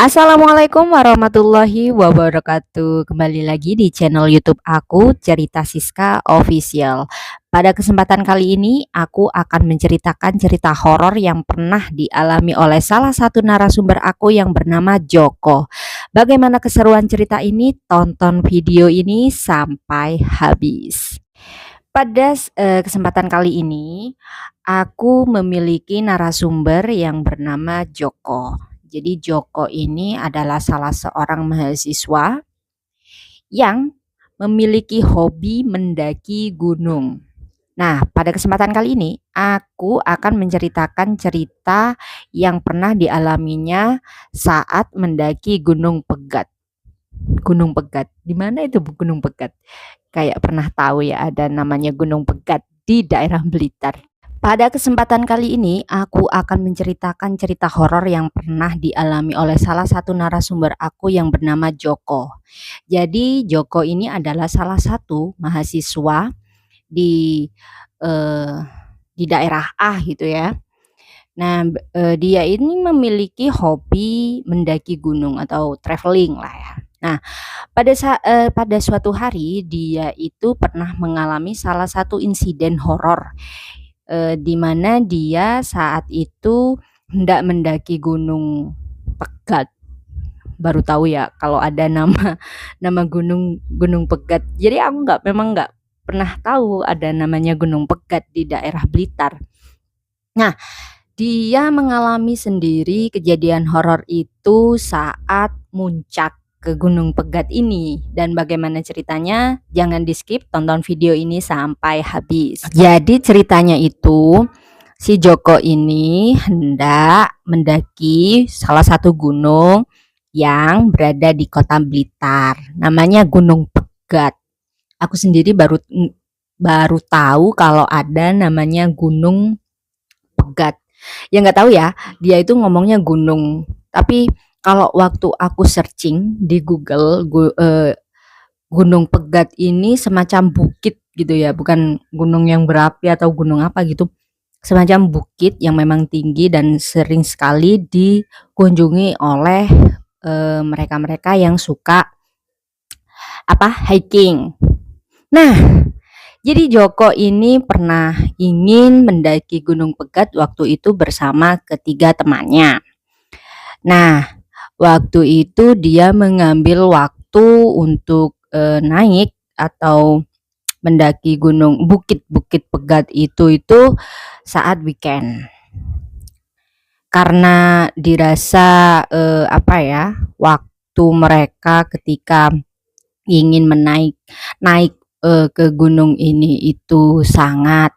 Assalamualaikum warahmatullahi wabarakatuh. Kembali lagi di channel YouTube aku, Cerita Siska Official. Pada kesempatan kali ini, aku akan menceritakan cerita horor yang pernah dialami oleh salah satu narasumber aku yang bernama Joko. Bagaimana keseruan cerita ini? Tonton video ini sampai habis. Pada kesempatan kali ini, aku memiliki narasumber yang bernama Joko. Jadi Joko ini adalah salah seorang mahasiswa yang memiliki hobi mendaki gunung. Nah, pada kesempatan kali ini aku akan menceritakan cerita yang pernah dialaminya saat mendaki Gunung Pegat. Gunung Pegat. Di mana itu Gunung Pegat? Kayak pernah tahu ya ada namanya Gunung Pegat di daerah Blitar. Pada kesempatan kali ini, aku akan menceritakan cerita horor yang pernah dialami oleh salah satu narasumber aku yang bernama Joko. Jadi, Joko ini adalah salah satu mahasiswa di eh, di daerah A gitu ya. Nah, dia ini memiliki hobi mendaki gunung atau traveling lah ya. Nah, pada suatu hari dia itu pernah mengalami salah satu insiden horor di mana dia saat itu hendak mendaki Gunung Pegat. Baru tahu ya kalau ada nama nama Gunung Pegat. Jadi aku memang nggak pernah tahu ada namanya Gunung Pegat di daerah Blitar. Nah, dia mengalami sendiri kejadian horor itu saat muncak ke Gunung Pegat ini. Dan bagaimana ceritanya? Jangan di-skip, tonton video ini sampai habis. Jadi ceritanya itu si Joko ini hendak mendaki salah satu gunung yang berada di kota Blitar. Namanya Gunung Pegat. Aku sendiri baru tahu kalau ada namanya Gunung Pegat. Ya nggak tahu ya, dia itu ngomongnya gunung. Tapi kalau waktu aku searching di Google, Gunung Pegat ini semacam bukit gitu ya, bukan gunung yang berapi atau gunung apa gitu. Semacam bukit yang memang tinggi dan sering sekali dikunjungi oleh mereka-mereka yang suka hiking. Nah, jadi Joko ini pernah ingin mendaki Gunung Pegat waktu itu bersama ketiga temannya. Nah, waktu itu dia mengambil waktu untuk naik atau mendaki bukit Pegat itu saat weekend. Karena dirasa waktu mereka ketika ingin naik ke gunung ini itu sangat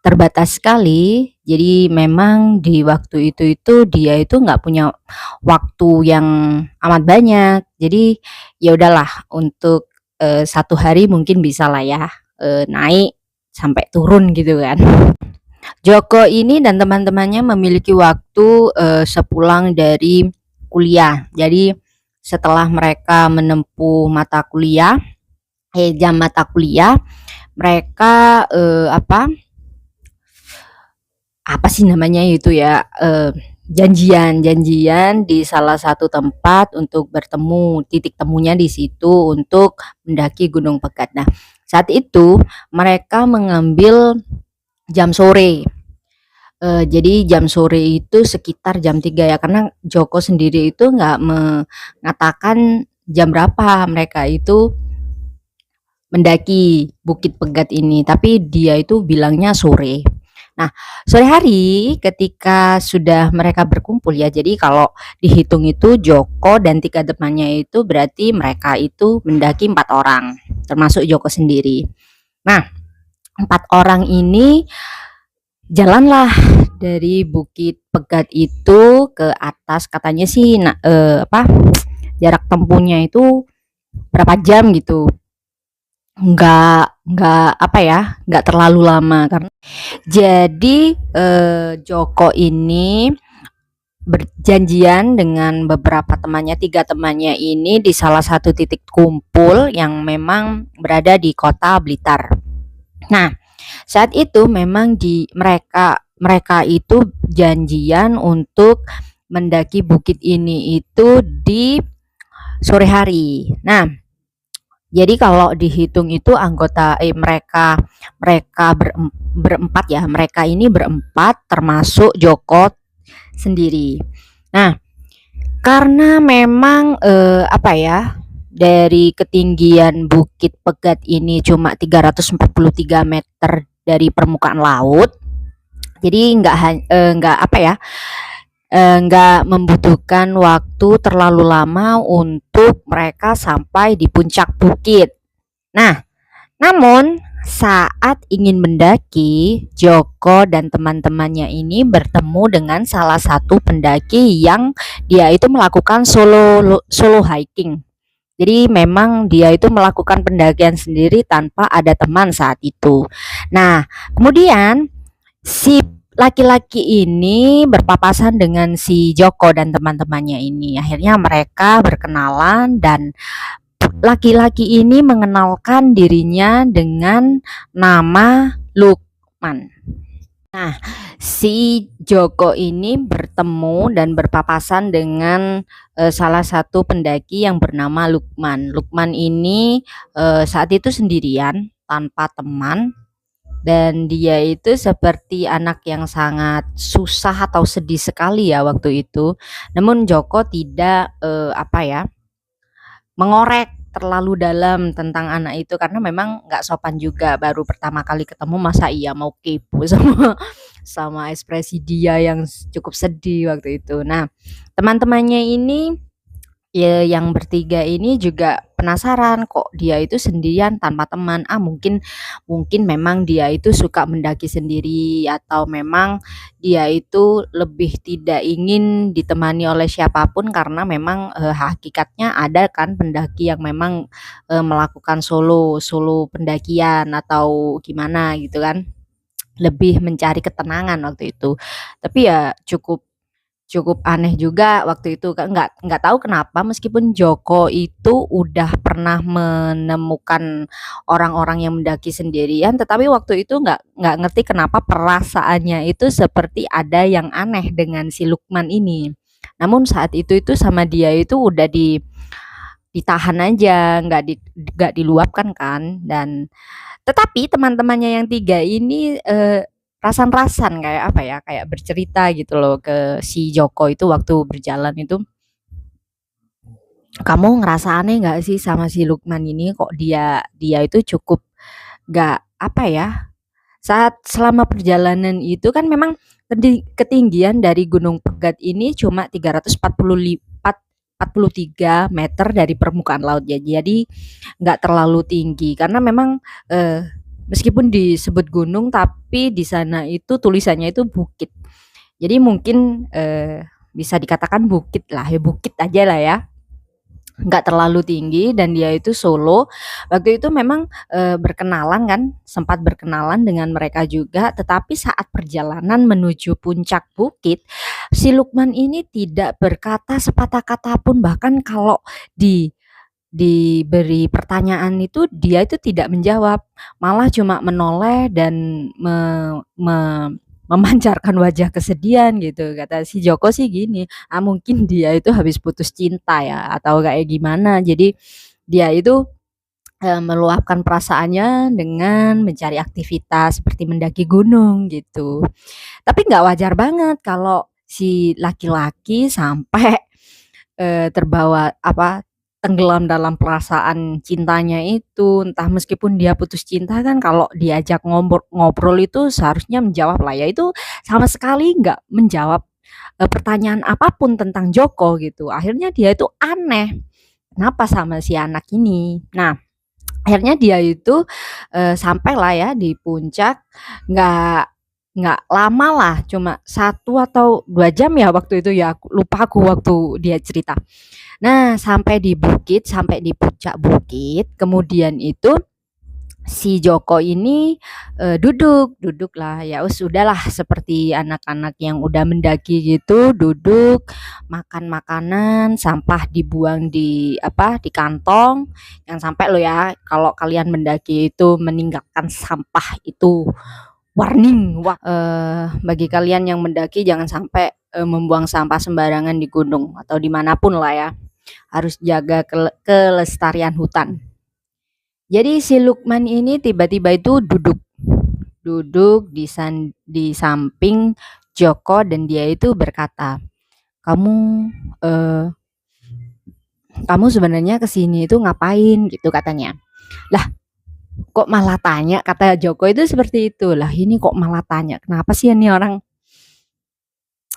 terbatas sekali. Jadi memang di waktu itu dia itu nggak punya waktu yang amat banyak. Jadi ya udahlah untuk satu hari mungkin bisa lah ya naik sampai turun gitu kan. Joko ini dan teman-temannya memiliki waktu sepulang dari kuliah. Jadi setelah mereka menempuh jam mata kuliah, mereka apa sih namanya itu ya, janjian di salah satu tempat untuk bertemu, titik temunya di situ untuk mendaki Gunung Pegat. Nah, saat itu mereka mengambil jam sore. Jadi jam sore itu sekitar jam 3 ya, karena Joko sendiri itu nggak mengatakan jam berapa mereka itu mendaki Bukit Pegat ini, tapi dia itu bilangnya sore. Nah, sore hari ketika sudah mereka berkumpul ya, jadi kalau dihitung itu Joko dan tiga temannya itu berarti mereka itu mendaki 4 orang, termasuk Joko sendiri. Nah, 4 orang ini jalanlah dari Bukit Pegat itu ke atas, katanya sih jarak tempuhnya itu berapa jam gitu. Nggak terlalu lama karena jadi Joko ini berjanjian dengan beberapa temannya, 3 temannya ini di salah satu titik kumpul yang memang berada di kota Blitar. Nah, saat itu memang mereka itu janjian untuk mendaki bukit ini itu di sore hari. Nah, jadi kalau dihitung itu anggota mereka mereka berempat ya. Mereka ini berempat termasuk Joko sendiri. Nah, karena memang apa ya, dari ketinggian Bukit Pegat ini cuma 343 meter dari permukaan laut. Jadi nggak apa ya, nggak membutuhkan waktu terlalu lama untuk mereka sampai di puncak bukit. Nah, namun saat ingin mendaki, Joko dan teman-temannya ini bertemu dengan salah satu pendaki yang dia itu melakukan solo hiking. Jadi memang dia itu melakukan pendakian sendiri tanpa ada teman saat itu. Nah, kemudian si laki-laki ini berpapasan dengan si Joko dan teman-temannya ini. Akhirnya mereka berkenalan dan laki-laki ini mengenalkan dirinya dengan nama Lukman. Nah, si Joko ini bertemu dan berpapasan dengan salah satu pendaki yang bernama Lukman. Lukman ini saat itu sendirian tanpa teman dan dia itu seperti anak yang sangat susah atau sedih sekali ya waktu itu. Namun Joko tidak apa ya, mengorek terlalu dalam tentang anak itu karena memang nggak sopan juga, baru pertama kali ketemu masa iya mau kepo sama sama ekspresi dia yang cukup sedih waktu itu. Nah, teman-temannya ini ya yang bertiga ini juga penasaran kok dia itu sendirian tanpa teman. Mungkin mungkin memang dia itu suka mendaki sendiri atau memang dia itu lebih tidak ingin ditemani oleh siapapun karena memang hakikatnya ada kan pendaki yang memang melakukan solo solo pendakian atau gimana gitu kan. Lebih mencari ketenangan waktu itu. Tapi ya cukup Cukup aneh juga waktu itu, Kak, nggak tahu kenapa meskipun Joko itu udah pernah menemukan orang-orang yang mendaki sendirian, tetapi waktu itu nggak ngerti kenapa perasaannya itu seperti ada yang aneh dengan si Lukman ini. Namun saat itu sama dia itu udah ditahan aja, nggak diluapkan kan. Dan tetapi teman-temannya yang 3 ini, rasan-rasan kayak apa ya, kayak bercerita gitu loh ke si Joko itu waktu berjalan itu, "Kamu ngerasa aneh nggak sih sama si Lukman ini? Kok dia dia itu cukup nggak apa ya, saat selama perjalanan itu kan memang ketinggian dari Gunung Pegat ini cuma 343 meter dari permukaan laut ya. Jadi nggak terlalu tinggi karena memang meskipun disebut gunung tapi di sana itu tulisannya itu bukit. Jadi mungkin bisa dikatakan bukit lah ya, bukit aja lah ya, nggak terlalu tinggi dan dia itu solo. Waktu itu memang, berkenalan kan, sempat berkenalan dengan mereka juga, tetapi saat perjalanan menuju puncak bukit, si Lukman ini tidak berkata sepatah kata pun, bahkan kalau diberi pertanyaan itu dia itu tidak menjawab, malah cuma menoleh dan me memancarkan wajah kesedihan gitu. Kata si Joko sih gini, mungkin dia itu habis putus cinta ya atau kayak gimana. Jadi dia itu, meluapkan perasaannya dengan mencari aktivitas seperti mendaki gunung gitu. Tapi nggak wajar banget kalau si laki-laki sampai terbawa apa, tenggelam dalam perasaan cintanya itu, entah meskipun dia putus cinta kan kalau diajak ngobrol itu seharusnya menjawab lah ya, itu sama sekali nggak menjawab, pertanyaan apapun tentang Joko gitu. Akhirnya dia itu aneh, kenapa sama si anak ini. Nah, akhirnya dia itu, sampailah ya di puncak, nggak nggak lama lah, cuma 1 atau 2 jam ya waktu itu ya, lupa aku waktu dia cerita. Nah, sampai di puncak bukit, kemudian itu si Joko ini, duduklah, ya wes udahlah seperti anak-anak yang udah mendaki gitu, duduk, makan makanan, sampah dibuang di apa, di kantong, jangan sampai loh ya kalau kalian mendaki itu meninggalkan sampah itu warning. Wah, bagi kalian yang mendaki jangan sampai membuang sampah sembarangan di gunung atau dimanapun lah ya. Harus jaga kelestarian hutan. Jadi si Lukman ini tiba-tiba itu duduk di samping Joko dan dia itu berkata, kamu eh, kamu sebenarnya kesini itu ngapain gitu katanya. Lah kok malah tanya, kata Joko itu seperti itu. Lah ini kok malah tanya, kenapa sih ini orang.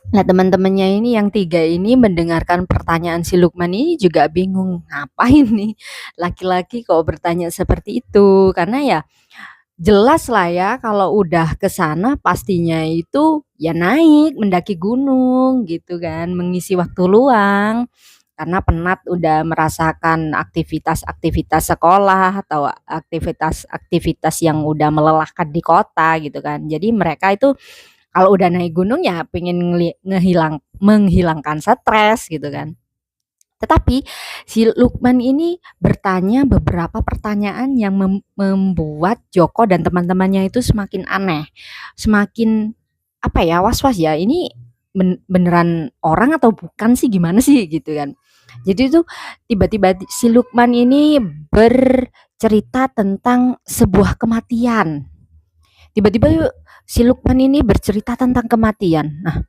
Nah teman-temannya ini yang tiga ini mendengarkan pertanyaan si Lukman ini juga bingung, ngapain nih laki-laki kok bertanya seperti itu, karena ya jelas lah ya kalau udah ke sana pastinya itu ya naik, mendaki gunung gitu kan, mengisi waktu luang karena penat udah merasakan aktivitas-aktivitas sekolah atau aktivitas-aktivitas yang udah melelahkan di kota gitu kan. Jadi mereka itu kalau udah naik gunung ya pengen menghilangkan stres gitu kan. Tetapi si Lukman ini bertanya beberapa pertanyaan yang membuat Joko dan teman-temannya itu semakin aneh, semakin apa ya, was-was ya, ini beneran orang atau bukan sih, gimana sih gitu kan. Jadi itu tiba-tiba si Lukman ini bercerita tentang sebuah kematian. Tiba-tiba si Lukman ini bercerita tentang kematian. Nah,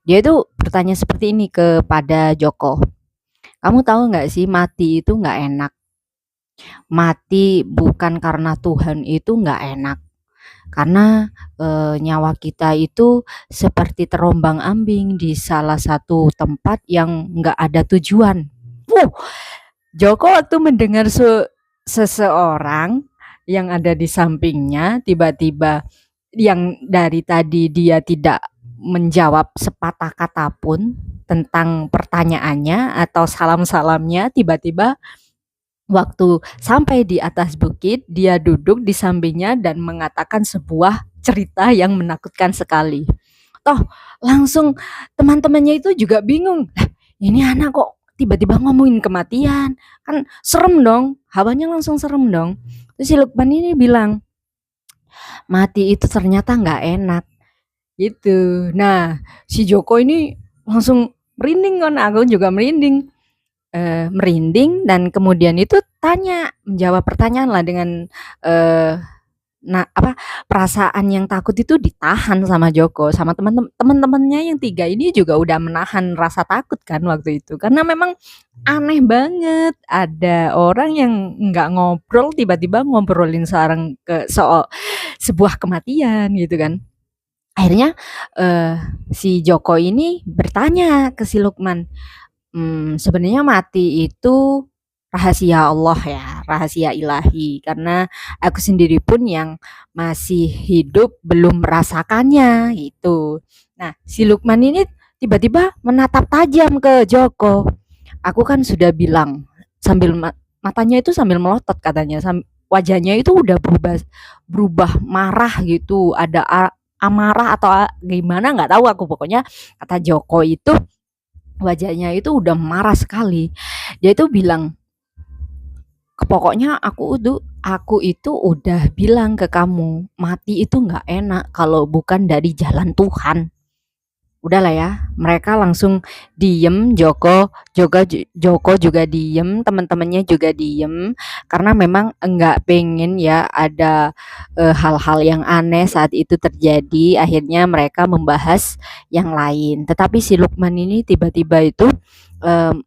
dia itu bertanya seperti ini kepada Joko. Kamu tahu nggak sih mati itu nggak enak. Mati bukan karena Tuhan itu nggak enak. Karena nyawa kita itu seperti terombang-ambing di salah satu tempat yang nggak ada tujuan. Wuh, Joko waktu mendengar seseorang yang ada di sampingnya tiba-tiba yang dari tadi dia tidak menjawab sepatah kata pun tentang pertanyaannya atau salam-salamnya, tiba-tiba waktu sampai di atas bukit dia duduk di sampingnya dan mengatakan sebuah cerita yang menakutkan sekali. Toh langsung teman-temannya itu juga bingung. Ini anak kok tiba-tiba ngomongin kematian? Kan serem dong, hawanya langsung serem dong. Terus si Lukman ini bilang, mati itu ternyata nggak enak gitu. Nah, si Joko ini langsung merinding kan, aku juga merinding. Merinding dan kemudian itu menjawab pertanyaan lah dengan perasaan yang takut itu ditahan sama Joko, sama teman-temannya yang tiga ini juga udah menahan rasa takut kan waktu itu. Karena memang aneh banget ada orang yang nggak ngobrol tiba-tiba ngobrolin soal sebuah kematian gitu kan. Akhirnya si Joko ini bertanya ke si Lukman, sebenarnya mati itu rahasia Allah ya, rahasia ilahi. Karena aku sendiri pun yang masih hidup belum merasakannya gitu. Nah, si Lukman ini tiba-tiba menatap tajam ke Joko. Aku kan sudah bilang sambil matanya itu sambil melotot katanya, wajahnya itu udah berubah marah gitu, ada amarah atau gimana nggak tahu aku, pokoknya kata Joko itu wajahnya itu udah marah sekali. Dia itu bilang, pokoknya aku itu udah bilang ke kamu, mati itu nggak enak kalau bukan dari jalan Tuhan. Udahlah ya, mereka langsung diem, Joko juga diem, teman-temannya juga diem, karena memang enggak pengen ya ada hal-hal yang aneh saat itu terjadi. Akhirnya mereka membahas yang lain. Tetapi si Lukman ini tiba-tiba itu em,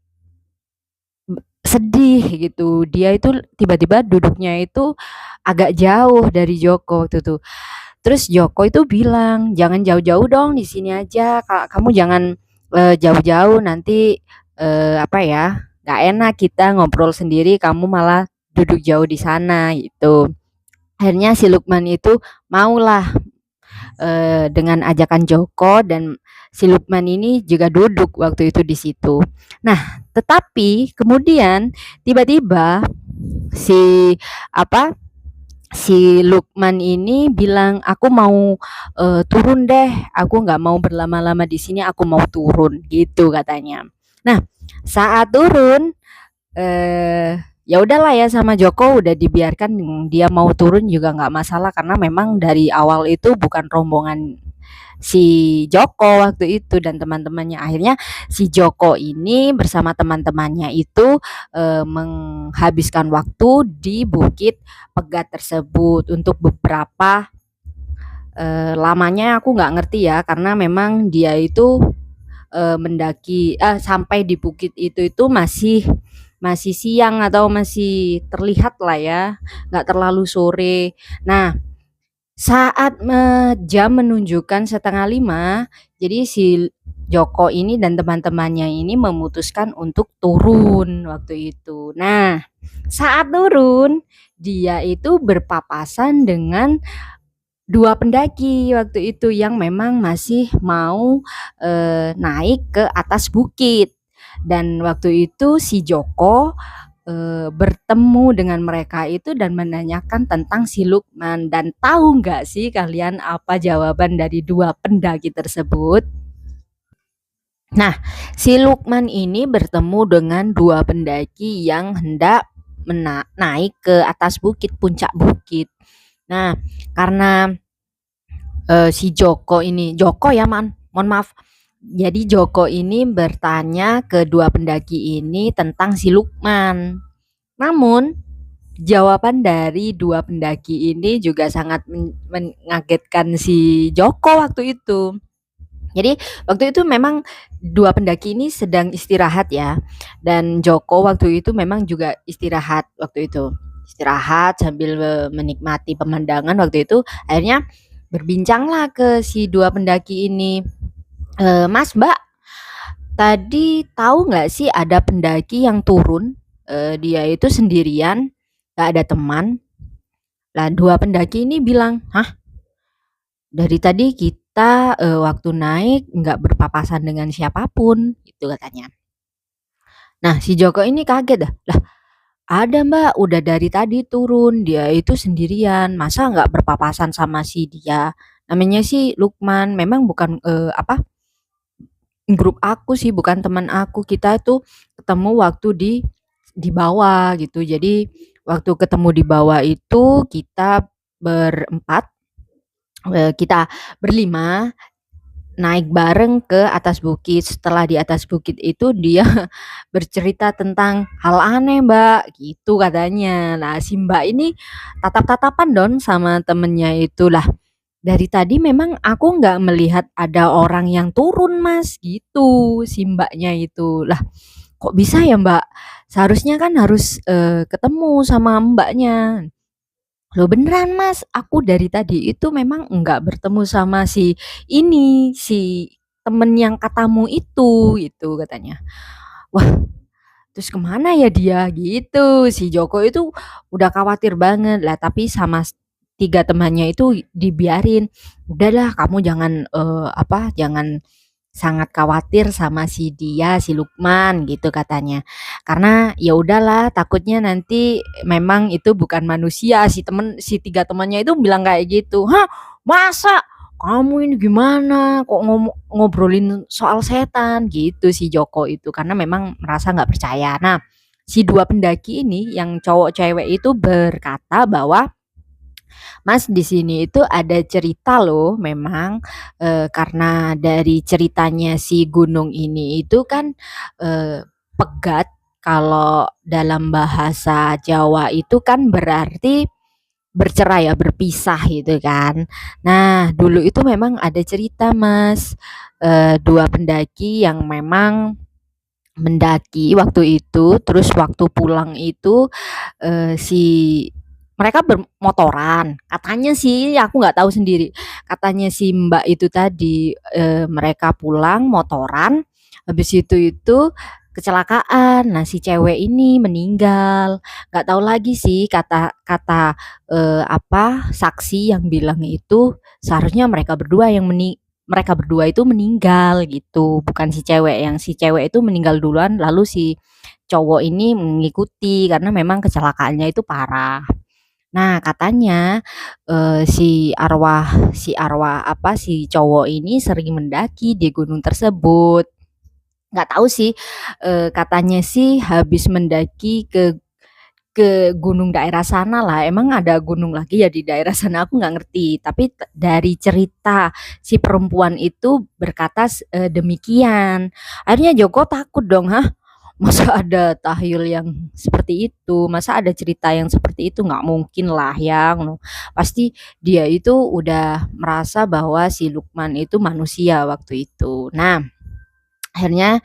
sedih gitu. Dia itu tiba-tiba duduknya itu agak jauh dari Joko waktu itu. Terus Joko itu bilang, "Jangan jauh-jauh dong, di sini aja. Kamu jangan jauh-jauh, nanti apa ya, nggak enak kita ngobrol sendiri, kamu malah duduk jauh di sana," gitu. Akhirnya si Lukman itu maulah dengan ajakan Joko, dan si Lukman ini juga duduk waktu itu di situ. Nah, tetapi kemudian tiba-tiba si apa si Lukman ini bilang, aku mau turun deh, aku nggak mau berlama-lama di sini, aku mau turun gitu katanya. Nah, saat turun ya udahlah ya, sama Joko udah dibiarkan dia mau turun juga nggak masalah, karena memang dari awal itu bukan rombongan si Joko waktu itu dan teman-temannya. Akhirnya si Joko ini bersama teman-temannya itu menghabiskan waktu di Bukit Pegat tersebut untuk beberapa lamanya aku nggak ngerti ya, karena memang dia itu mendaki sampai di bukit itu masih masih siang atau masih terlihat lah ya, nggak terlalu sore. Nah, saat jam menunjukkan setengah lima, jadi si Joko ini dan teman-temannya ini memutuskan untuk turun waktu itu. Nah, saat turun, dia itu berpapasan dengan dua pendaki waktu itu yang memang masih mau naik ke atas bukit. Dan waktu itu si Joko bertemu dengan mereka itu dan menanyakan tentang si Lukman. Dan tahu nggak sih kalian apa jawaban dari dua pendaki tersebut? Nah, si Lukman ini bertemu dengan dua pendaki yang hendak naik ke atas bukit, puncak bukit. Nah, karena si Joko ya, mohon maaf. Jadi Joko ini bertanya ke dua pendaki ini tentang si Lukman. Namun jawaban dari dua pendaki ini juga sangat mengagetkan si Joko waktu itu. Jadi waktu itu memang dua pendaki ini sedang istirahat ya. Dan Joko waktu itu memang juga istirahat waktu itu. Istirahat sambil menikmati pemandangan waktu itu. Akhirnya berbincanglah ke si dua pendaki ini. Mas, Mbak, tadi tahu nggak sih ada pendaki yang turun? Dia itu sendirian, nggak ada teman. Lah dua pendaki ini bilang, hah? Dari tadi kita waktu naik nggak berpapasan dengan siapapun, itu katanya. Nah, si Joko ini kaget dah. Lah, ada Mbak, udah dari tadi turun, dia itu sendirian, masa nggak berpapasan sama si dia? Namanya sih Lukman, memang bukan grup aku sih, bukan teman aku. Kita tuh ketemu waktu di bawah gitu. Jadi waktu ketemu di bawah itu kita berempat, kita berlima naik bareng ke atas bukit. Setelah di atas bukit itu dia bercerita tentang hal aneh, Mbak, gitu katanya. Nah, si Mbak ini tatap-tatapan dong sama temennya itu. Lah, dari tadi memang aku nggak melihat ada orang yang turun, Mas, gitu si Mbaknya itu. Lah, kok bisa ya, Mbak? Seharusnya kan harus ketemu sama Mbaknya. Loh beneran Mas, aku dari tadi itu memang enggak bertemu sama si ini, si temen yang katamu itu, gitu katanya. Wah, terus kemana ya dia gitu. Si Joko itu udah khawatir banget lah, tapi sama tiga temannya itu dibiarin. Udahlah kamu jangan jangan sangat khawatir sama si dia, si Lukman gitu katanya. Karena ya udahlah takutnya nanti memang itu bukan manusia. Si tiga temannya itu bilang kayak gitu. Hah, masa kamu ini gimana kok ngobrolin soal setan gitu si Joko itu, karena memang merasa nggak percaya. Nah, si dua pendaki ini yang cowok cewek itu berkata bahwa Mas, di sini itu ada cerita loh memang, karena dari ceritanya si gunung ini itu kan, pegat, kalau dalam bahasa Jawa itu kan berarti bercerai ya, berpisah gitu kan. Nah, dulu itu memang ada cerita Mas, 2 pendaki yang memang mendaki waktu itu, terus waktu pulang itu, si mereka bermotoran, katanya sih, aku nggak tahu sendiri. Katanya si Mbak itu tadi, mereka pulang motoran, habis itu kecelakaan. Nah, si cewek ini meninggal. Nggak tahu lagi sih kata kata, saksi yang bilang itu seharusnya mereka berdua itu meninggal gitu, bukan si cewek itu meninggal duluan lalu si cowok ini mengikuti karena memang kecelakaannya itu parah. Nah, katanya, si cowok ini sering mendaki di gunung tersebut. Nggak tahu sih, katanya sih habis mendaki ke gunung daerah sana lah. Emang ada gunung lagi ya di daerah sana, aku nggak ngerti. Tapi dari cerita si perempuan itu berkata demikian. Akhirnya Joko takut dong, hah? Masa ada tahyul yang seperti itu? Masa ada cerita yang seperti itu? Nggak mungkin lah yang pasti dia itu udah merasa bahwa si Lukman itu manusia waktu itu. Nah, akhirnya,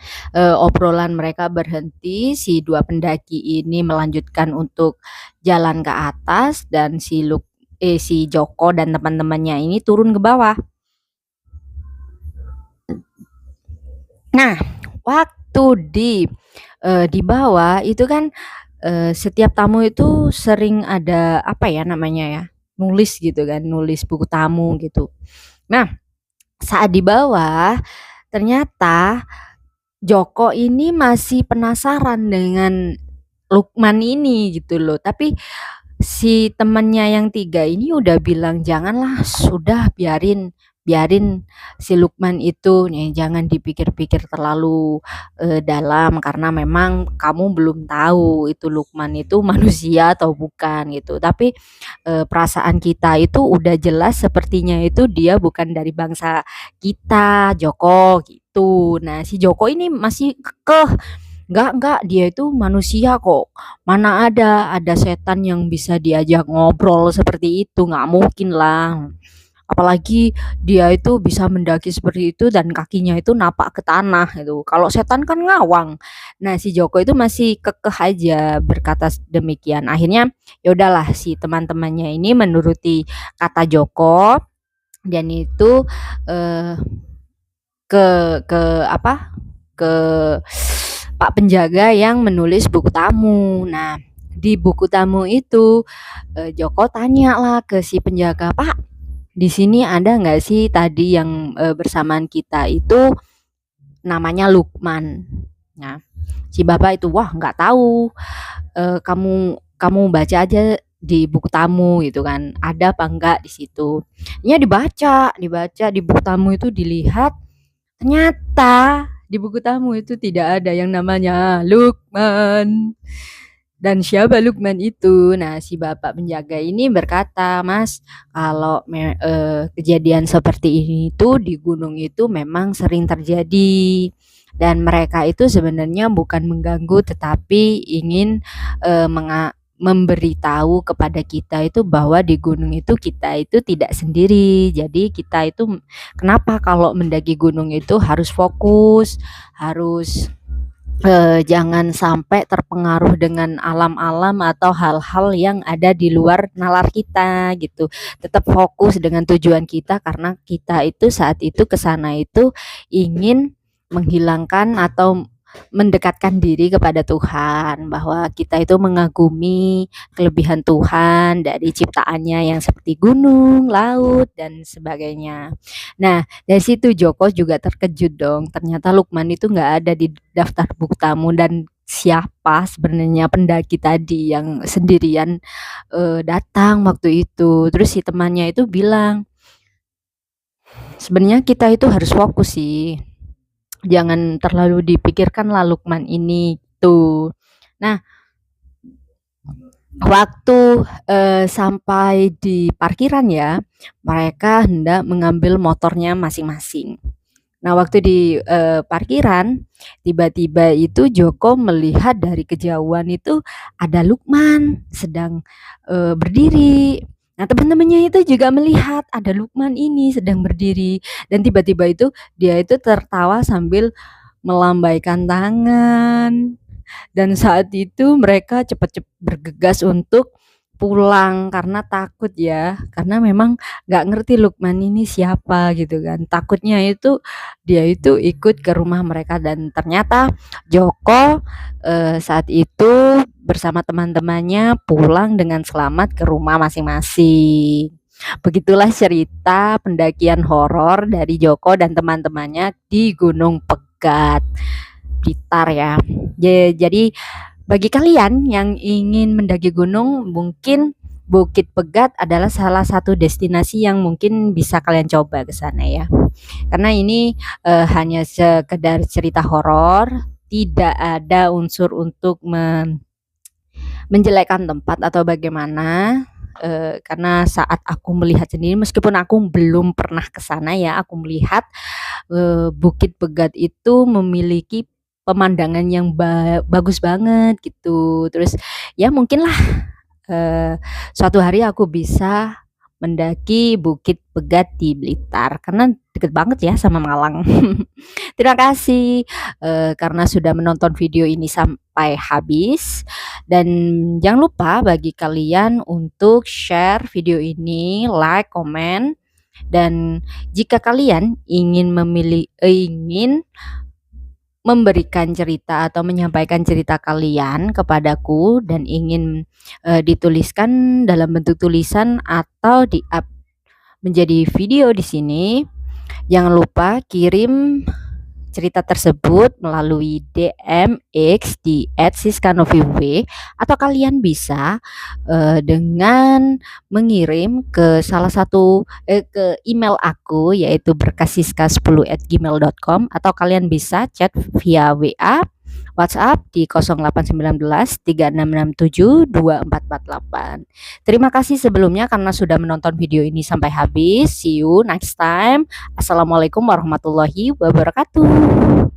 obrolan mereka berhenti, si 2 pendaki ini melanjutkan untuk jalan ke atas dan si Joko dan teman-temannya ini turun ke bawah. Nah, waktu di bawah itu kan, setiap tamu itu sering ada, apa ya namanya ya, nulis gitu kan, nulis buku tamu gitu. Nah, saat di bawah ternyata Joko ini masih penasaran dengan Lukman ini gitu loh. Tapi si temannya yang 3 ini udah bilang, "Janganlah, sudah biarin biarin si Lukman itu nih, jangan dipikir-pikir terlalu, dalam karena memang kamu belum tahu itu Lukman itu manusia atau bukan," gitu. Tapi, perasaan kita itu udah jelas sepertinya itu dia bukan dari bangsa kita, Joko, gitu. Nah, si Joko ini masih kekeh, "Enggak, dia itu manusia kok. Mana ada setan yang bisa diajak ngobrol seperti itu, nggak mungkin lah. Apalagi dia itu bisa mendaki seperti itu dan kakinya itu napak ke tanah itu. Kalau setan kan ngawang." Nah, si Joko itu masih kekeh aja berkata demikian. Akhirnya ya udahlah si teman-temannya ini menuruti kata Joko dan itu eh, ke apa? Ke Pak penjaga yang menulis buku tamu. Nah, di buku tamu itu Joko tanya lah ke si penjaga, "Pak, di sini ada nggak sih tadi yang bersamaan kita itu namanya Lukman?" Nah, si bapak itu, "Wah, nggak tahu. Kamu kamu baca aja di buku tamu gitu kan. Ada apa enggak di situ?" Ya dibaca di buku tamu itu dilihat. Ternyata di buku tamu itu tidak ada yang namanya Lukman. Dan siapa Lukman itu? Nah, si bapak penjaga ini berkata, "Mas, kalau kejadian seperti ini tuh di gunung itu memang sering terjadi. Dan mereka itu sebenarnya bukan mengganggu tetapi ingin memberitahu kepada kita itu bahwa di gunung itu kita itu tidak sendiri. Jadi kita itu kenapa kalau mendaki gunung itu harus fokus, harus jangan sampai terpengaruh dengan alam-alam atau hal-hal yang ada di luar nalar kita gitu. Tetap fokus dengan tujuan kita karena kita itu saat itu ke sana itu ingin menghilangkan atau mendekatkan diri kepada Tuhan, bahwa kita itu mengagumi kelebihan Tuhan dari ciptaannya yang seperti gunung, laut dan sebagainya." Nah, dari situ Joko juga terkejut dong. Ternyata Lukman itu nggak ada di daftar buku tamu dan siapa sebenarnya pendaki tadi yang sendirian datang waktu itu. Terus si temannya itu bilang, "Sebenarnya kita itu harus fokus sih. Jangan terlalu dipikirkan lah Lukman ini tuh." Nah, waktu sampai di parkiran ya, mereka hendak mengambil motornya masing-masing. Nah, waktu di parkiran, tiba-tiba itu Joko melihat dari kejauhan itu ada Lukman sedang berdiri. Nah, teman-temannya itu juga melihat ada Lukman ini sedang berdiri dan tiba-tiba itu dia itu tertawa sambil melambaikan tangan. Dan saat itu mereka cepat-cepat bergegas untuk pulang karena takut ya, karena memang nggak ngerti Lukman ini siapa gitu kan. Takutnya itu dia itu ikut ke rumah mereka dan ternyata Joko saat itu bersama teman-temannya pulang dengan selamat ke rumah masing-masing. Begitulah cerita pendakian horor dari Joko dan teman-temannya di Gunung Pegat, Blitar ya. Jadi bagi kalian yang ingin mendaki gunung, mungkin Bukit Pegat adalah salah satu destinasi yang mungkin bisa kalian coba ke sana ya. Karena ini hanya sekedar cerita horor, tidak ada unsur untuk menjelekkan tempat atau bagaimana, karena saat aku melihat sendiri meskipun aku belum pernah ke sana ya, aku melihat, Bukit Pegat itu memiliki pemandangan yang bagus banget gitu. Terus ya mungkinlah, suatu hari aku bisa mendaki Bukit Pegat di Blitar karena deket banget ya sama Malang. Terima kasih, karena sudah menonton video ini sampai habis dan jangan lupa bagi kalian untuk share video ini, like, komen, dan jika kalian ingin memberikan cerita atau menyampaikan cerita kalian kepadaku dan ingin, dituliskan dalam bentuk tulisan atau di-up menjadi video di sini, jangan lupa kirim cerita tersebut melalui DM X di @siskanoviw atau kalian bisa dengan mengirim ke salah satu ke email aku yaitu berkasiska10@gmail.com atau kalian bisa chat via WA WhatsApp di 0819 3667 2448. Terima kasih sebelumnya karena sudah menonton video ini sampai habis. See you next time. Assalamualaikum warahmatullahi wabarakatuh.